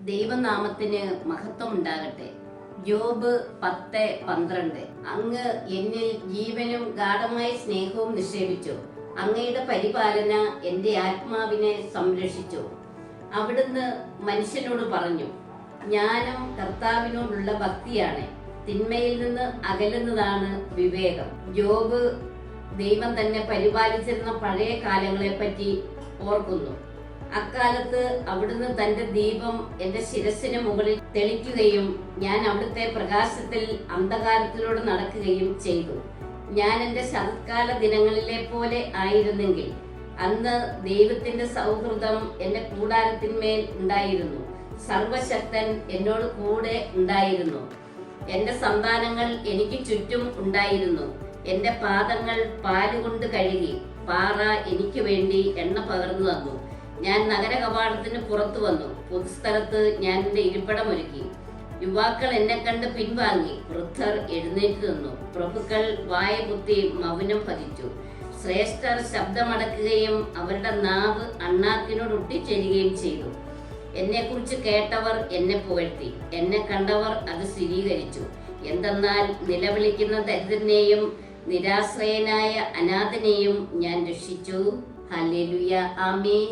ദൈവനാമത്തിന് മഹത്വം ഉണ്ടാകട്ടെ. യോബ് 10:12. അങ്ങ് എന്നിൽ ജീവനും ഗാഢമായ സ്നേഹവും നിക്ഷേപിച്ചു. അങ്ങയുടെ പരിപാലന എന്റെ ആത്മാവിനെ സംരക്ഷിച്ചു. അവിടുന്ന് മനുഷ്യനോട് പറഞ്ഞു, ജ്ഞാനം കർത്താവിനോടുള്ള ഭക്തിയാണ്, തിന്മയിൽ നിന്ന് അകലുന്നതാണ് വിവേകം. യോബ് ദൈവം തന്നെ പരിപാലിച്ചിരുന്ന പഴയ കാലങ്ങളെ പറ്റി ഓർക്കുന്നു. അക്കാലത്ത് അവിടുന്ന് തന്റെ ദീപം എന്റെ ശിരസിന് മുകളിൽ തെളിക്കുകയും ഞാൻ അവിടുത്തെ പ്രകാശത്തിൽ അന്ധകാരത്തിലൂടെ നടക്കുകയും ചെയ്തു. ഞാൻ എന്റെ ശരത്കാല ദിനങ്ങളിലെ പോലെ ആയിരുന്നെങ്കിൽ അന്ന് ദൈവത്തിന്റെ സൗഹൃദം എന്റെ കൂടാരത്തിന്മേൽ ഉണ്ടായിരുന്നു. സർവശക്തൻ എന്നോട് കൂടെ ഉണ്ടായിരുന്നു. എന്റെ സന്താനങ്ങൾ എനിക്ക് ചുറ്റും ഉണ്ടായിരുന്നു. എന്റെ പാദങ്ങൾ പാലുകൊണ്ട് കഴുകി പാറ എനിക്ക് വേണ്ടി എണ്ണ പകർന്നു തന്നു. ഞാൻ നഗര കവാടത്തിന് പുറത്തു വന്നു. പൊതുസ്ഥലത്ത് ഞാൻ എന്റെ ഇരിപ്പിടമൊരുക്കി. യുവാക്കൾ എന്നെ കണ്ട് പിൻവാങ്ങി, വൃദ്ധർ എഴുന്നേറ്റ് നിന്നു. പ്രഭുക്കൾ വായ കുത്തി മൗനം പതിച്ചു. ശ്രേഷ്ഠർ ശബ്ദമടക്കുകയും അവരുടെ നാവ് അണ്ണാക്കിനോട് ഒട്ടിച്ചേരുകയും ചെയ്തു. എന്നെ കുറിച്ച് കേട്ടവർ എന്നെ പുകഴ്ത്തി, എന്നെ കണ്ടവർ അത് സ്ഥിരീകരിച്ചു. എന്തെന്നാൽ നിലവിളിക്കുന്ന ദരിദ്രനെയും നിരാശ്രയനായ അനാഥനെയും ഞാൻ രക്ഷിച്ചു. ഹല്ലേലൂയ, ആമേൻ.